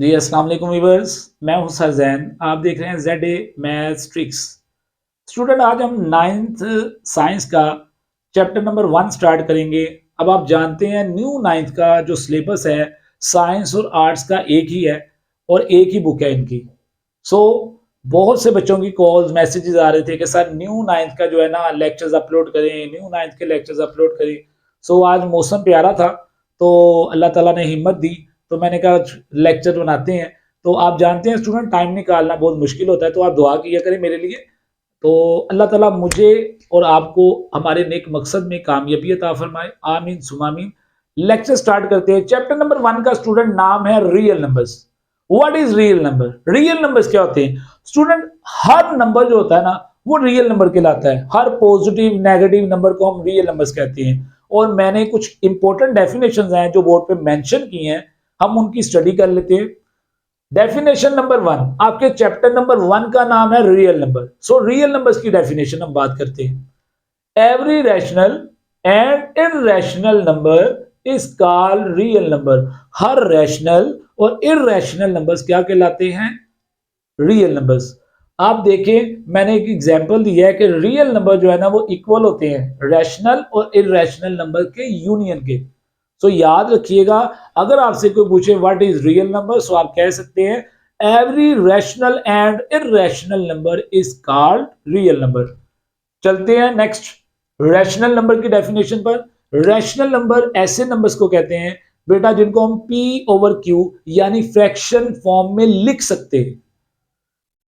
जी अस्सलाम वालेकुम व्यूअर्स। मैं हूं सर जैन। आप देख रहे हैं Z A maths tricks. Student, आज हम नाइन्थ साइंस का चैप्टर नंबर 1 स्टार्ट करेंगे। अब आप जानते हैं न्यू नाइन्थ का जो सिलेबस है साइंस और आर्ट्स का एक ही है और एक ही बुक है इनकी। सो बहुत से बच्चों की कॉल्स मैसेजेस आ रहे थे कि सर न्यू नाइन्थ का जो है ना लेक्चर्स अपलोड करें, न्यू नाइन्थ के लेक्चर्स अपलोड करें। सो आज मौसम प्यारा था तो अल्लाह ताला ने हिम्मत दी तो मैंने कहा लेक्चर बनाते हैं। तो आप जानते हैं स्टूडेंट टाइम निकालना बहुत मुश्किल होता है, तो आप दुआ किया करें मेरे लिए। तो अल्लाह ताला मुझे और आपको हमारे नेक मकसद में कामयाबी अता फरमाए, आमीन सुमामीन। लेक्चर स्टार्ट करते हैं। चैप्टर नंबर 1 का स्टूडेंट नाम है real numbers. What is real number? Real numbers क्या होते हैं स्टूडेंट? हर नंबर जो होता है ना वो रियल नंबर कहलाता है। हर पॉजिटिव नेगेटिव नंबर को हम रियल नंबर्स कहते हैं। और मैंने कुछ इंपॉर्टेंट डेफिनेशंस हैं जो बोर्ड पे मेंशन की हैं, हम उनकी स्टडी कर लेते हैं। डेफिनेशन नंबर 1, आपके चैप्टर नंबर 1 का नाम है real number. So real numbers की डेफिनेशन हम बात करते हैं। Every rational and irrational number is called real number. Her rational और इररेशनल नंबर्स क्या कहलाते हैं? Real numbers. आप देखें मैंने एक एग्जांपल दिया है कि रियल नंबर जो है ना वो इक्वल होते हैं रैशनल और इररेशनल नंबर के यूनियन के। सो याद रखिएगा, अगर आपसे कोई पूछे व्हाट इज रियल नंबर, सो आप कह सकते हैं every rational and irrational number is called real number. चलते हैं नेक्स्ट रैशनल नंबर की डेफिनेशन पर। रैशनल नंबर ऐसे नंबर्स को कहते हैं बेटा जिनको हम p ओवर q यानी फ्रैक्शन फॉर्म में लिख सकते हैं।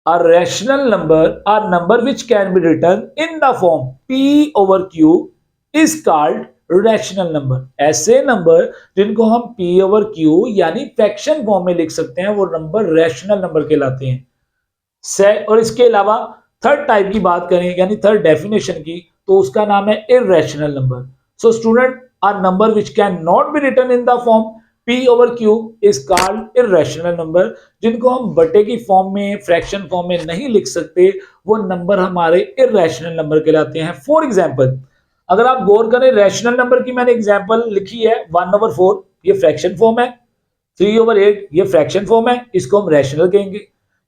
A rational number, a number which can be written in the form p over q is called rational number। ऐसे नंबर जिनको हम p over q यानी फ्रैक्शन फॉर्म में लिख सकते हैं वो नंबर रैशनल नंबर कहलाते हैं। और इसके अलावा थर्ड टाइप की बात करें यानी थर्ड डेफिनेशन की, तो उसका नाम है irrational number. So student, a number which can not be written in the form p over q is called irrational number। जिनको हम बटे की फॉर्म में फ्रैक्शन फॉर्म में नहीं लिख सकते वो नंबर हमारे इररेशनल नंबर कहलाते हैं। फॉर एग्जांपल, अगर आप गौर करें रैशनल नंबर की मैंने एग्जांपल लिखी है 1/4, ये फ्रैक्शन फॉर्म है। 3/8 ये फ्रैक्शन फॉर्म है, इसको हम रैशनल कहेंगे।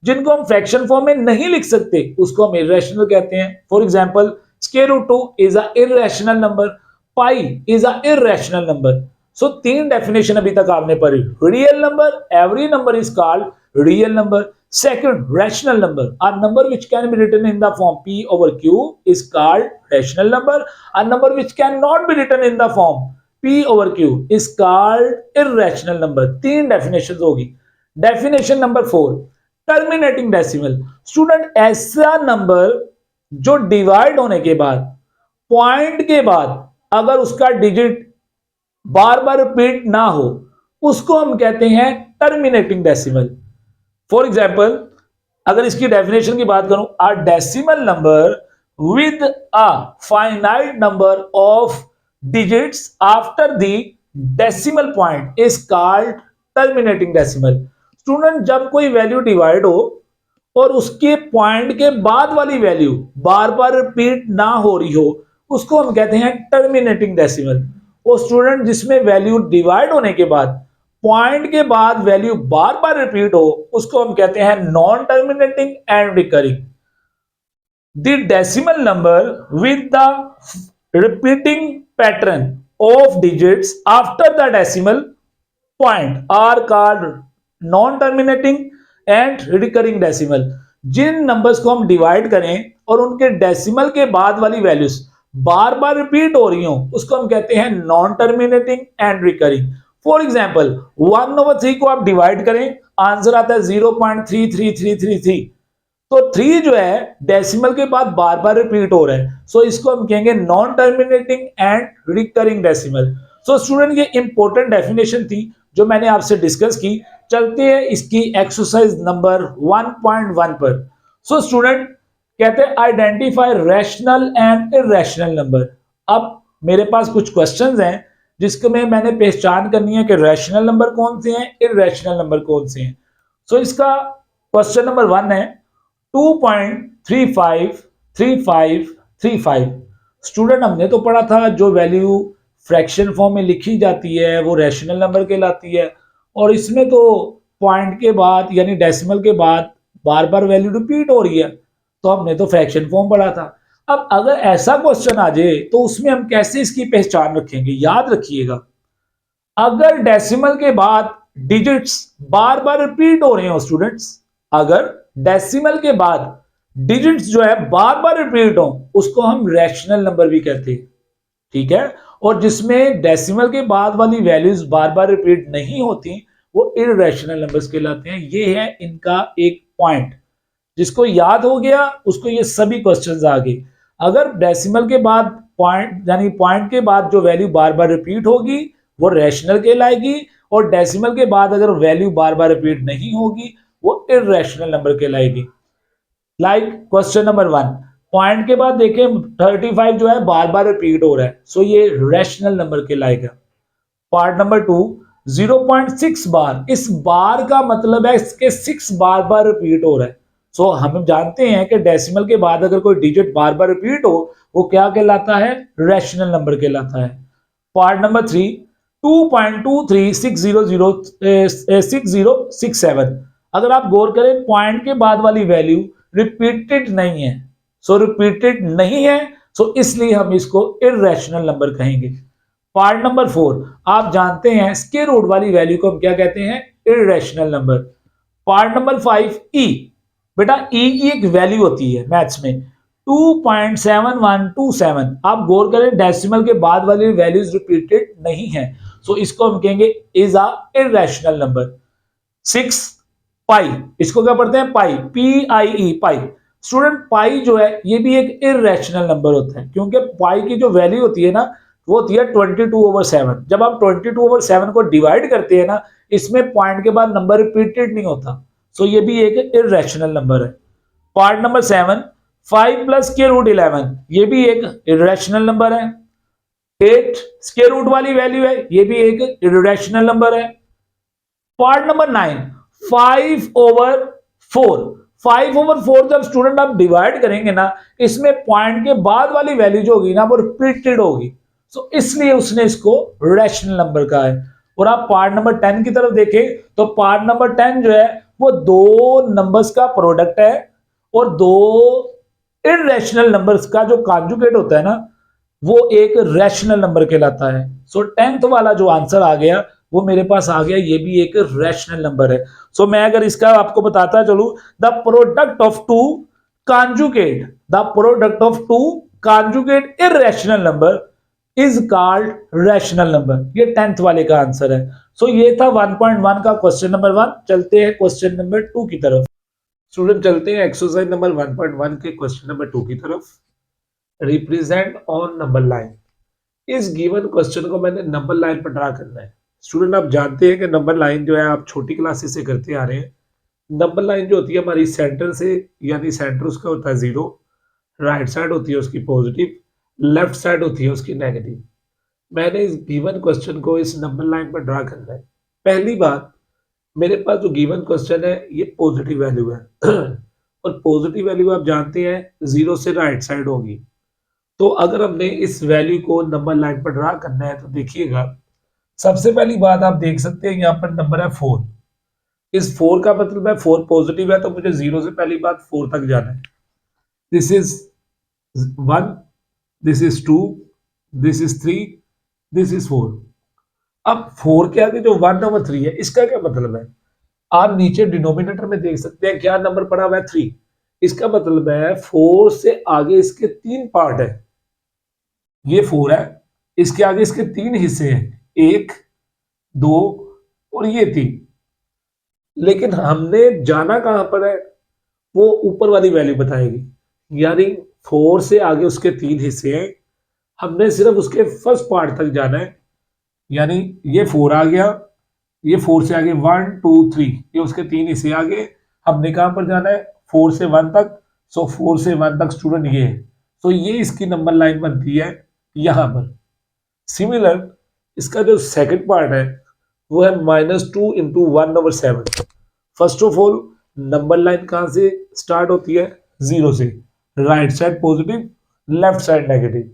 जिनको हम फ्रैक्शन फॉर्म में नहीं लिख सकते उसको हम इररेशनल कहते हैं। For example, square root 2 is a irrational number, pi is a irrational number. So तीन डेफिनेशन अभी तक आपने पढ़ी। Real number, every number is called real number. Second, rational number, a number which can be written in the form p over q is called rational number। a number which can not be written in the form p over q is called irrational number। तीन definition होगी। Definition number 4, terminating decimal. Student, ऐसा number जो divide होने के बाद point के बाद अगर उसका डिजिट बार बार रिपीट ना हो उसको हम कहते हैं टर्मिनेटिंग डेसिमल। फॉर एग्जाम्पल, अगर इसकी डेफिनेशन की बात करूं, a decimal number with a finite number of digits after the decimal point is called terminating decimal. Student, जब कोई वैल्यू डिवाइड हो और उसके पॉइंट के बाद वाली वैल्यू बार बार रिपीट ना हो रही हो उसको हम कहते हैं टर्मिनेटिंग डेसिमल। वो स्टूडेंट जिसमें वैल्यू डिवाइड होने के बाद पॉइंट के बाद वैल्यू बार बार रिपीट हो उसको हम कहते हैं non terminating and recurring. The decimal number with the repeating pattern of digits after the decimal point are called non terminating and recurring decimal. जिन नंबर्स को हम डिवाइड करें और उनके डेसिमल के बाद वाली वैल्यूज बार बार रिपीट हो रही हो उसको हम कहते हैं non terminating and recurring. For example, 1/3 को आप डिवाइड करें, आंसर आता है 0.33333। तो 3 जो है डेसिमल के बाद बार बार रिपीट हो रहा है, सो इसको हम कहेंगे non terminating and recurring decimal. So student, ये इंपॉर्टेंट डेफिनेशन थी जो मैंने आपसे डिस्कस की। चलते हैं इसकी एक्सरसाइज नंबर 1.1 पर। सो स्टूडेंट कहते हैं identify rational and irrational number. अब मेरे पास कुछ क्वेश्चंस हैं जिसको मैंने पहचान करनी है कि रैशनल नंबर कौन से हैं, इररेशनल नंबर कौन से हैं। सो इसका क्वेश्चन नंबर 1 है 2.353535। स्टूडेंट, हमने तो पढ़ा था जो वैल्यू फ्रैक्शन फॉर्म में लिखी जाती है वो रैशनल नंबर कहलाती है, और इसमें तो पॉइंट के बाद यानी डेसिमल के बाद बार बार वैल्यू रिपीट हो रही है, तो हमने तो फ्रैक्शन फॉर्म पढ़ा था। अब अगर ऐसा क्वेश्चन आ जाए तो उसमें हम कैसे इसकी पहचान रखेंगे? याद रखिएगा, अगर डेसिमल के बाद डिजिट्स बार बार रिपीट हो रहे हो स्टूडेंट्स, अगर डेसिमल के बाद डिजिट्स जो है बार बार रिपीट हो, उसको हम रैशनल नंबर भी कहते हैं, ठीक है। और जिसमें डेसिमल के बाद वाली वैल्यूज बार बार रिपीट नहीं होती, वो इररेशनल नंबर्स कहलाते हैं। ये है इनका एक पॉइंट, जिसको याद हो गया उसको ये सभी क्वेश्चंस आ गए। अगर डेसिमल के बाद पॉइंट यानी पॉइंट के बाद जो वैल्यू बार बार रिपीट होगी वो रैशनल कहलाएगी, और डेसिमल के बाद अगर वैल्यू बार बार रिपीट नहीं होगी वो इररेशनल नंबर कहलाएगी। लाइक क्वेश्चन नंबर 1, पॉइंट के बाद देखें 35 जो है बार बार रिपीट हो रहा है, सो ये रैशनल नंबर कहलाएगा। पार्ट नंबर 2, 0.6 बार, इस बार का मतलब है इसके 6 बार बार रिपीट हो रहा है। सो हम जानते हैं कि डेसिमल के बाद अगर कोई डिजिट बार बार रिपीट हो वो क्या कहलाता है? रैशनल नंबर कहलाता है। पार्ट नंबर 3, 2.236007, अगर आप गौर करें पॉइंट के बाद वाली वैल्यू रिपीटेड नहीं है, सो रिपीटेड नहीं है, सो इसलिए हम इसको इररेशनल नंबर कहेंगे। पार्ट नंबर 4, आप जानते हैं स्क्वायर रूट वाली वैल्यू को हम क्या कहते हैं? Irrational number. पार्ट नंबर 5, ई, बेटा ई की एक वैल्यू होती है मैथ्स में 2.7127, आप गौर करें डेसिमल के बाद वाली वैल्यूज रिपीटेड नहीं है, सो इसको हम कहेंगे इज अ इररेशनल नंबर। 6, पाई, इसको क्या पढ़ते हैं? पाई, PIE, पाई। स्टूडेंट पाई जो है ये भी एक इररेशनल नंबर होता है, क्योंकि पाई की जो वैल्यू होती है ना वो होती है 22/7। जब आप 22/7 को डिवाइड करते हैं ना, इसमें पॉइंट के बाद नंबर रिपीटेड नहीं होता, सो ये भी एक इररेशनल नंबर है। Part number 7, 5 plus square root 11, ये भी एक इररेशनल नंबर है। 8 स्क्वायर रूट वाली वैल्यू है, ये भी एक इररेशनल नंबर है। पार्ट नंबर 9, 5/4, 5/4 जब स्टूडेंट आप डिवाइड करेंगे ना, इसमें पॉइंट के बाद वाली वैल्यू जो होगी ना वो रिपीटेड होगी, सो इसलिए उसने इसको रैशनल नंबर कहा है। और आप पार्ट नंबर 10 की तरफ देखें तो पार्ट नंबर 10 जो है वो दो नंबर्स का प्रोडक्ट है, और दो इररेशनल नंबर्स का जो कॉन्जुगेट होता है ना वो एक रैशनल नंबर कहलाता है। सो 10th वाला जो आंसर आ गया वो मेरे पास आ गया, ये भी एक रैशनल नंबर है। सो मैं अगर इसका आपको बताता चलूं, the product of two conjugate, the product of two conjugate irrational number is called rational number, ये 10th वाले का आंसर है। सो ये था 1.1 का क्वेश्चन नंबर 1। चलते हैं क्वेश्चन नंबर 2 की तरफ। स्टूडेंट चलते हैं एक्सरसाइज नंबर 1.1 के क्वेश्चन नंबर 2 की तरफ। रिप्रेजेंट ऑन नंबर लाइन, इस गिवन क्वेश्चन को मैंने नंबर लाइन पर ड्रा करना है। स्टूडेंट आप जानते हैं कि नंबर लाइन जो है आप छोटी क्लासेस से करते आ रहे हैं। नंबर लाइन जो होती है हमारी सेंटर से, यानी सेंटर उसका होता है 0, राइट साइड होती है उसकी पॉजिटिव, लेफ्ट साइड होती है उसकी नेगेटिव। मैंने इस गिवन क्वेश्चन को इस नंबर लाइन पर ड्रा करना है। पहली बात, मेरे पास जो गिवन क्वेश्चन है ये पॉजिटिव वैल्यू है और पॉजिटिव वैल्यू आप जानते हैं 0 से राइट साइड होगी। तो अगर हमने इस वैल्यू को नंबर लाइन पर ड्रा करना है तो देखिएगा, सबसे पहली बात आप देख सकते हैं यहाँ पर नंबर है 4। इस 4 का मतलब है 4 पॉजिटिव है, तो मुझे 0 से पहली बात 4 तक जाना है। This is 1, this is 2, this is 3, this is 4। अब 4 के आगे जो 1/3 है इसका क्या मतलब है? आप नीचे डिनोमिनेटर में देख सकते हैं क्या नंबर पड़ा हुआ है? 3। इसका मतलब है 4 से आगे इसके 3 पार्ट है। ये 4 है, इसके आगे इसके 3 हिस्से हैं, 1, 2 और ये 3। लेकिन हमने जाना कहां पर है वो ऊपर वाली वैल्यू बताएगी, यानी 4 से आगे उसके 3 हिस्से हैं, हमने सिर्फ उसके फर्स्ट पार्ट तक जाना है। यानी ये 4 आ गया, ये 4 से आगे 1 2 3, ये उसके 3 हिस्से आ गए। हमने कहां पर जाना है? 4 से 1 तक। सो 4 से 1 तक स्टूडेंट ये है, तो ये इसकी नंबर लाइन बनती है यहां पर। सिमिलर इसका जो सेकंड पार्ट है वो है -2 into 1/7। First of all number line कहां से स्टार्ट होती है? 0 से, right side positive, left side negative.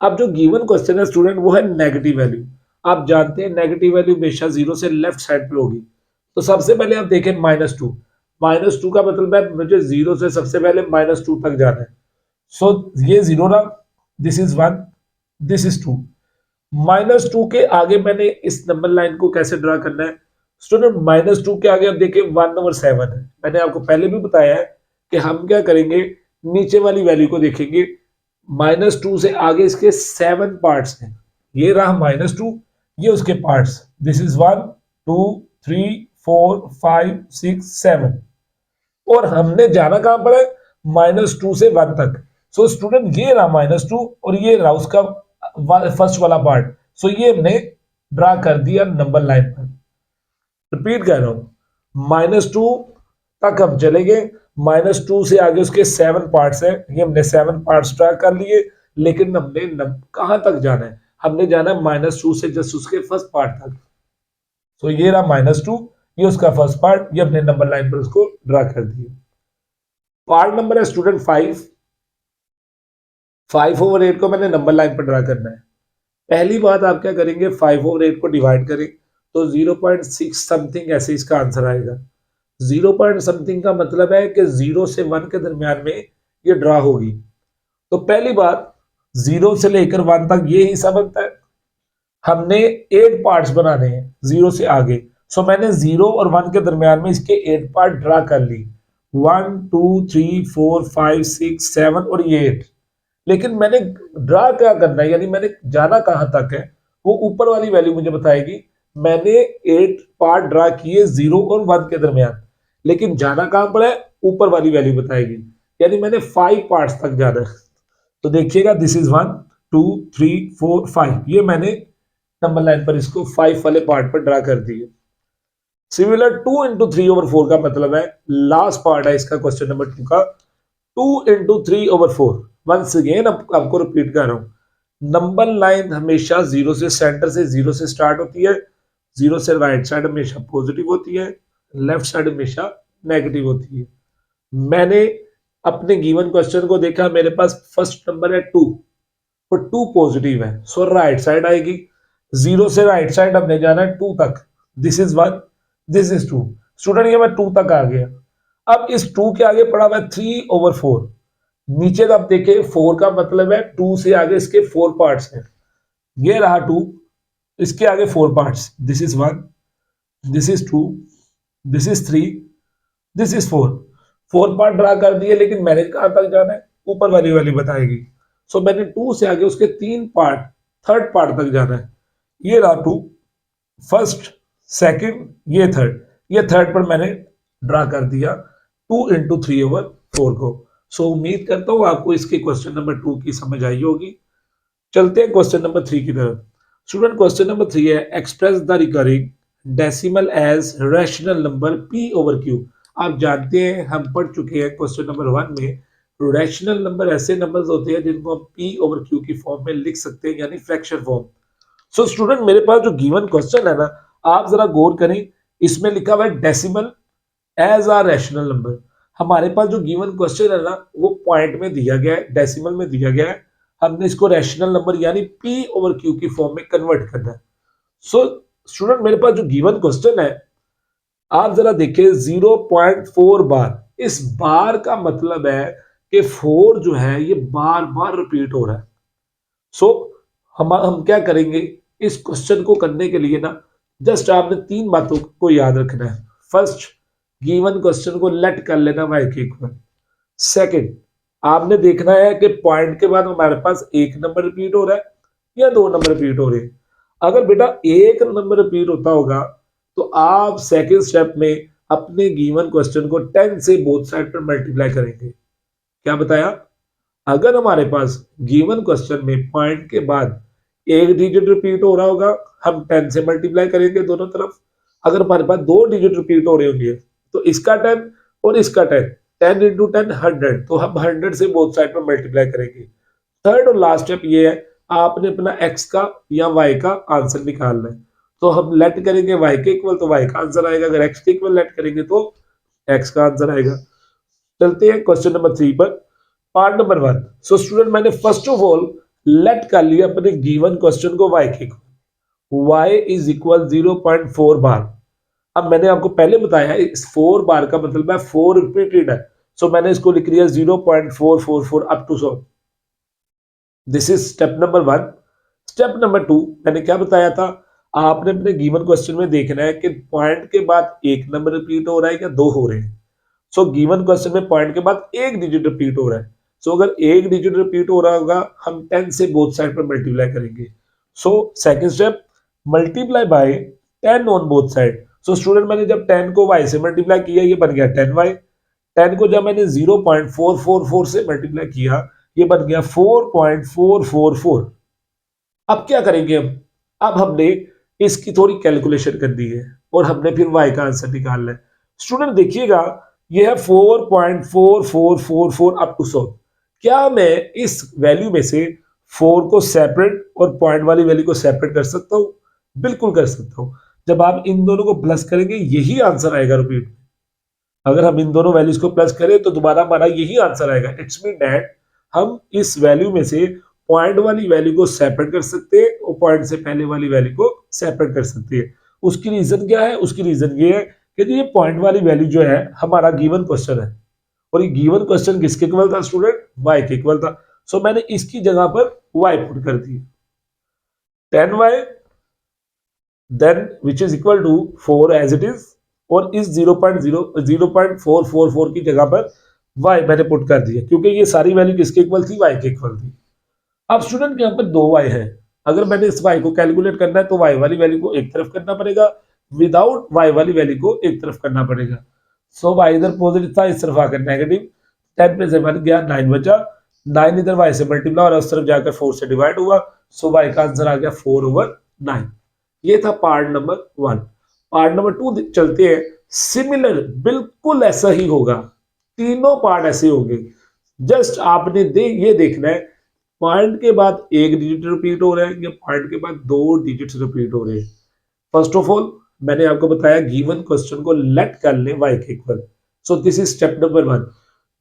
अब जो गिवन क्वेश्चन है स्टूडेंट वो है नेगेटिव वैल्यू। आप जानते हैं नेगेटिव वैल्यू हमेशा 0 से लेफ्ट साइड पे होगी, तो सबसे पहले आप देखें -2, -2 का मतलब है मुझे 0 से सबसे पहले -2 तक जाना है। सो ये 0 रहा, दिस इज 1, दिस इज 2। -2 के आगे मैंने इस नंबर लाइन को कैसे ड्रा करना है स्टूडेंट? -2 के आगे अब देखिए 1/7 है। मैंने आपको पहले भी बताया है कि हम क्या करेंगे, नीचे वाली वैल्यू को देखेंगे। -2 से आगे इसके 7 पार्ट्स हैं। ये रहा -2, ये उसके पार्ट्स, दिस इज 1 2 3 4 5 6 7। और हमने जाना कहां पर है? -2 से 1 तक। सो स्टूडेंट ये रहा -2 और ये रहा उसका फर्स्ट वाला पार्ट। सो ये हमने ड्रा कर दिया नंबर लाइन पर। रिपीट कर रहा हूं, -2 तक हम चले गए, -2 से आगे उसके 7 पार्ट्स हैं, ये हमने 7 पार्ट्स ड्रा कर लिए। लेकिन हमने कहां तक जाना है? हमने जाना है -2 से जस्ट उसके फर्स्ट पार्ट तक। तो ये रहा -2, ये उसका फर्स्ट पार्ट, ये हमने नंबर लाइन पर उसको ड्रा कर दिया। पार्ट नंबर है स्टूडेंट 5। 5/8 को मैंने नंबर लाइन पर ड्रा करना है। पहली बात आप क्या करेंगे, 5/8 को डिवाइड करें तो 0.6 समथिंग ऐसे इसका आंसर आएगा। 0 पॉइंट समथिंग का मतलब है कि 0 से 1 के दरमियान में ये ड्रा होगी। तो पहली बात, 0 से लेकर 1 तक ये हिस्सा बनता है। हमने 8 पार्ट्स बनाने हैं 0 से आगे। सो मैंने 0 और 1 के दरमियान में इसके 8 पार्ट ड्रा कर ली, 1 2 3 4 5 6 7 और ये 8। लेकिन मैंने ड्रा क्या करना है, यानी मैंने जाना कहां तक है, वो ऊपर वाली वैल्यू मुझे बताएगी। मैंने 8 पार्ट ड्रा किए 0 और 1 के दरमियान, लेकिन जाना कहां पर है, ऊपर वाली वैल्यू बताएगी। यानी मैंने 5 पार्ट्स तक जाना है। तो देखिएगा, दिस इज 1 2 3 4 5, ये मैंने नंबर लाइन पर इसको 5 वाले पार्ट पर ड्रा कर दिए। सिमिलर 2 इंटू 3/4 का मतलब है, लास्ट पार्ट है इसका क्वेश्चन नंबर 2 का, 2 इंटू 3/4। वंस अगेन आपको रिपीट कर रहा हूं, नंबर लाइन हमेशा 0 से सेंटर से 0 से स्टार्ट होती है। 0 से राइट साइड हमेशा पॉजिटिव होती है, लेफ्ट साइड हमेशा नेगेटिव होती है। मैंने अपने गिवन क्वेश्चन को देखा, मेरे पास फर्स्ट नंबर है 2 और 2 पॉजिटिव है, सो राइट साइड आएगी। 0 से राइट साइड हमने जाना है 2 तक, this is 1 this is 2। Student ये मैं 2 तक आ गया। अब इस 2 के आगे पड़ा हुआ है 3/4। नीचे आप देखिए 4 का मतलब है 2 से आगे इसके 4 पार्ट्स हैं। ये रहा 2, इसके आगे 4 parts, this is 1 this is 2 this is 3 this is 4। 4 part draw कर दिए, लेकिन मैंने कहां तक जाना है, ऊपर वाली वाली बताएगी। सो मैंने 2 से आगे उसके 3 पार्ट, थर्ड पार्ट तक जाना है। ये रहा 2, फर्स्ट सेकंड, ये थर्ड। ये थर्ड पर मैंने ड्रा कर दिया 2 इंटू 3/4 को। सो उम्मीद करता हूं आपको इसके क्वेश्चन नंबर 2 की समझ आई होगी। चलते हैं क्वेश्चन नंबर 3 की तरफ। स्टूडेंट क्वेश्चन नंबर 3 है, express the recurring decimal as rational number p/q। आप जानते हैं, हम पढ़ चुके हैं क्वेश्चन नंबर 1 में, रैशनल नंबर ऐसे नंबर्स होते हैं जिनको हम p/q की फॉर्म में लिख सकते हैं, यानी फ्रैक्शन फॉर्म। सो स्टूडेंट मेरे पास जो गिवन क्वेश्चन है ना, आप जरा गौर करें, इसमें लिखा हुआ है डेसिमल एज आ रैशनल नंबर। हमारे पास जो गिवन क्वेश्चन है ना, वो पॉइंट में दिया गया है, डेसिमल में दिया गया है। हमने इसको रैशनल नंबर यानी p/q की फॉर्म में कन्वर्ट करना है। सो स्टूडेंट मेरे पास जो गिवन क्वेश्चन है, आप जरा देखिए 0.4 बार। इस बार का मतलब है कि 4 जो है ये बार बार रिपीट हो रहा है। सो हम क्या करेंगे, इस क्वेश्चन को करने के लिए ना, जस्ट आपने 3 बातों को याद रखना है। फर्स्ट, गिवन क्वेश्चन को लेट कर लेना y के इक्वल। सेकंड, आपने देखना है कि पॉइंट के बाद हमारे पास एक नंबर रिपीट हो रहा है या 2 नंबर रिपीट हो रहे हैं। अगर बेटा एक नंबर रिपीट होता होगा तो आप सेकंड स्टेप में अपने गिवन क्वेश्चन को 10 से बोथ साइड पर मल्टीप्लाई करेंगे। क्या बताया? अगर हमारे पास गिवन क्वेश्चन में पॉइंट के बाद एक डिजिट रिपीट हो रहा होगा, हम 10 से मल्टीप्लाई करेंगे दोनों तरफ। अगर हमारे पास 2 डिजिट रिपीट हो रहे होंगे तो इसका 10 और इसका 10, 10 इंटू 10 100, तो हम 100 से बोथ साइड पर मल्टीप्लाई करेंगे। थर्ड और लास्ट स्टेप ये है, आपने अपना x का या y का आंसर निकालना है। तो हम लेट करेंगे y के इक्वल तो y का आंसर आएगा, अगर x के इक्वल लेट करेंगे तो x का आंसर आएगा। चलते हैं क्वेश्चन नंबर 3 पर, पार्ट नंबर 1। सो स्टूडेंट मैंने फर्स्ट ऑफ ऑल लेट कर लिया अपने गिवन क्वेश्चन को y के इक्वल। y इज इक्वल 0.4 बार। अब मैंने आपको पहले बताया है इस 4 बार का मतलब है 4 रिपीटेड है, सो मैंने इसको लिख लिया 0.444 up to 100। This is step number 1। Step number 2 मैंने क्या बताया था, आपने अपने गिवन क्वेश्चन में देखना है कि पॉइंट के बाद एक नंबर रिपीट हो रहा है या दो हो रहे हैं। सो गिवन क्वेश्चन में पॉइंट के बाद एक डिजिट रिपीट हो रहा है। सो अगर एक डिजिट रिपीट हो रहा होगा हम 10 से बोथ साइड पर मल्टीप्लाई करेंगे। So second step, multiply by 10 on both side. So student मैंने जब 10 को y से मल्टीप्लाई किया ये बन गया 10y। 10 को जब मैंने 0.444 से मल्टीप्लाई किया ये बन गया 4.444। अब क्या करेंगे हम, अब हमने इसकी थोड़ी कैलकुलेशन कर दी है और हमने फिर y का आंसर निकालना है। स्टूडेंट देखिएगा ये है 4.4444 अप टू 100। क्या मैं इस वैल्यू में से 4 को सेपरेट और पॉइंट वाली वैल्यू को सेपरेट कर सकता हूं? बिल्कुल कर सकता हूं। जब आप इन दोनों को प्लस करेंगे यही आंसर आएगा रिपीट। अगर हम इन दोनों वैल्यूज को प्लस करें तो दोबारा हमारा यही आंसर आएगा। इट्स मीन दैट हम इस वैल्यू में से पॉइंट वाली वैल्यू को सेपरेट कर सकते हैं और पॉइंट से पहले वाली वैल्यू को सेपरेट कर सकते हैं। उसकी रीजन क्या है? उसकी रीजन ये है कि ये पॉइंट वाली वैल्यू जो है हमारा गिवन क्वेश्चन है और ये गिवन क्वेश्चन किसके इक्वल था स्टूडेंट? y के इक्वल था। सो मैंने इसकी जगह पर y पुट कर दी 10y then which is equal to 4 as it is और इस 0.444 की जगह पर y मैंने पुट कर दिया क्योंकि ये सारी वैल्यू किसके इक्वल थी? y के इक्वल थी। अब स्टूडेंट यहाँ पर 2y है, अगर मैंने इस y को कैलकुलेट करना है तो y वाली वैल्यू को एक तरफ करना पड़ेगा, विदाउट y वाली वैल्यू को एक तरफ करना पड़ेगा। सो y इधर पॉजिटिव था, इस तरफ आकर नेगेटिव, 10 पे से बन गया 9 बचा, 9 इधर y से मल्टीप्लाई और उस तरफ जाकर 4 से डिवाइड हुआ। सो y का आंसर आ गया 4/9। ये था पार्ट नंबर 1। पार्ट नंबर 2 चलते हैं। सिमिलर बिल्कुल ऐसा ही होगा, तीनों पार्ट ऐसे होंगे। जस्ट आपने ये देखना है पॉइंट के बाद एक डिजिट रिपीट हो रहा है या पॉइंट के बाद दो डिजिट्स रिपीट हो रहे हैं। फर्स्ट ऑफ ऑल मैंने आपको बताया गिवन क्वेश्चन को लेट कर ले y के equal. So this is step number 1।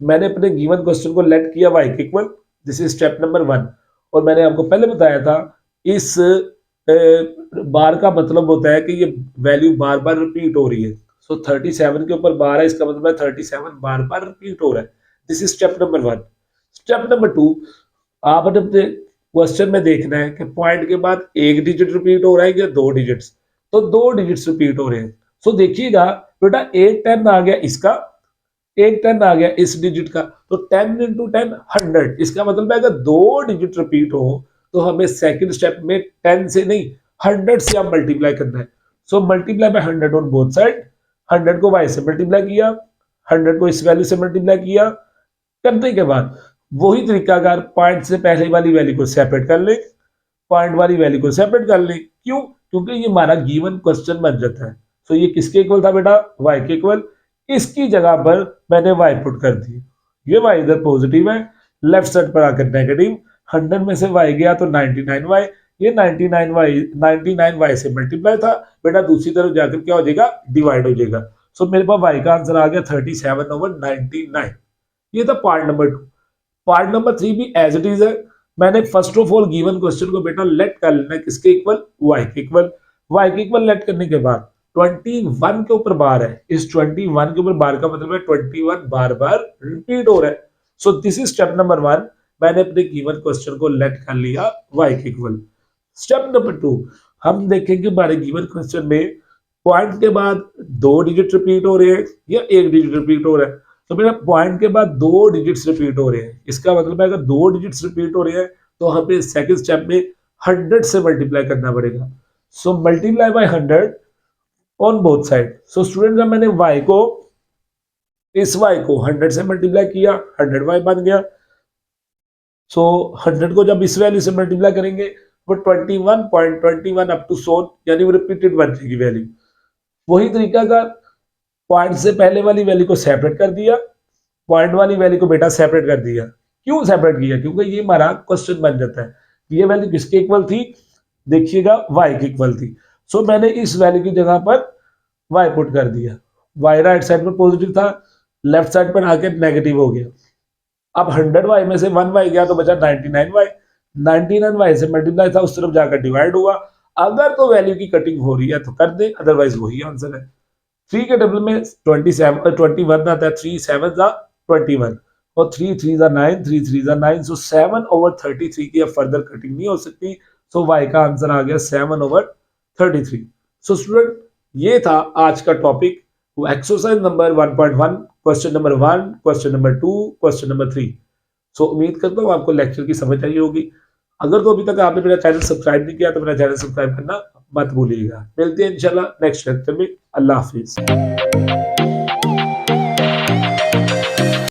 मैंने अपने गिवन क्वेश्चन को लेट किया y के equal, this is step number 1। और मैंने आपको पहले बताया था इस बार का मतलब होता है कि ये वैल्यू बार बार रिपीट हो रही है। सो 37 के ऊपर बार है, इसका मतलब है 37 बार बार रिपीट हो रहा है। This is step number 1। Step number 2, आपने अपने क्वेश्चन में देखना है कि पॉइंट के बाद एक डिजिट रिपीट हो रहा है या दो डिजिट्स, तो दो डिजिट्स रिपीट हो रहे हैं। सो देखिएगा बेटा एक 10 आ गया इसका, एक 10 आ गया इस डिजिट का, तो 10 इंटू 10 100। इसका मतलब है अगर दो डिजिट रिपीट हो तो हमें सेकंड स्टेप में 10 से नहीं 100 से आप मल्टीप्लाई करना है। So multiply by 100 on both side. 100 को y से मल्टीप्लाई किया, 100 को इस वैल्यू से मल्टीप्लाई किया, करने के बाद वही तरीका अगर पॉइंट से पहले वाली वैल्यू को सेपरेट कर ले, पॉइंट वाली वैल्यू को सेपरेट कर ले। क्यों? क्योंकि ये हमारा गिवन क्वेश्चन बन जाता है। सो ये किसके इक्वल था बेटा? y के इक्वल। इसकी जगह पर मैंने y पुट कर दी, ये y इधर पॉजिटिव है, लेफ्ट साइड पर आकर नेगेटिव। 100 में से y गया तो 99y, ये 99y से मल्टीप्लाई था बेटा, दूसरी तरफ जाकर क्या हो जाएगा? डिवाइड हो जाएगा। सो मेरे पास y का आंसर आ गया 37/99। ये था पार्ट नंबर 2। पार्ट नंबर 3 भी एज इट इज है। मैंने first of all given question को बेटा लेट कर लेना किसके इक्वल? y के इक्वल। y के इक्वल लेट करने के बाद 21 के ऊपर बार है, इस 21 के ऊपर बार का मतलब है 21 बार बार रिपीट हो रहा है। So this is step number 1। मैंने अपने गिवन क्वेश्चन को लेट कर लिया y के इक्वल। स्टेप नंबर 2, हम देखेंगे हमारे गिवन क्वेश्चन में पॉइंट के बाद दो डिजिट रिपीट हो रहे हैं या एक डिजिट रिपीट हो रहा है। तो मेरा पॉइंट के बाद दो डिजिट्स रिपीट हो रहे हैं, इसका मतलब है अगर दो डिजिट्स रिपीट हो रहे हैं तो हमें सेकंड स्टेप में 100 से मल्टीप्लाई करना पड़ेगा। So multiply by 100 on both side. So student जब मैंने y को इस y को 100 से मल्टीप्लाई किया 100y बन गया। सो 100 को जब इस वैल्यू से मल्टीप्लाई करेंगे वो 21.21 अप टू 100 यानी वो रिपीटेड बन जाएगी वैल्यू। वही तरीका का पॉइंट से पहले वाली वैल्यू को सेपरेट कर दिया, पॉइंट वाली वैल्यू को बेटा सेपरेट कर दिया। क्यों सेपरेट किया? क्योंकि ये हमारा क्वेश्चन बन जाता है। ये वैल्यू किसके इक्वल थी? देखिएगा y की इक्वल थी। सो मैंने इस वैल्यू की जगह पर y पुट कर दिया। y राइट साइड पर पॉजिटिव था, लेफ्ट साइड पर आके नेगेटिव हो गया। अब 100y में से 1y गया तो बचा 99y। 99y से मल्टीप्लाई था, उस तरफ जाकर डिवाइड हुआ। अगर तो वैल्यू की कटिंग हो रही है तो कर दे, अदरवाइज वही आंसर है। 3 के टेबल में 21 आता है, 3 7 जा 21 और 3 3 जा 9, 3 3 जा 9, सो 7/33 की अब फर्दर कटिंग नहीं हो सकती, सो वाई का आंसर आ गया 7/33। सो स्टूडेंट ये था आज का topic, exercise number 1.1, question number 1, question number 2, question number 3। सो उम्मीद करता हूँ आपको लेक्चर की समझ आई होगी। अगर तो अभी तक आपने मेरा चैनल सब्सक्राइब नहीं किया तो मेरा चैनल सब्सक्राइब करना मत भूलिएगा। मिलते हैं इंशाल्लाह नेक्स्ट लेक्चर में। अल्लाह हाफिज।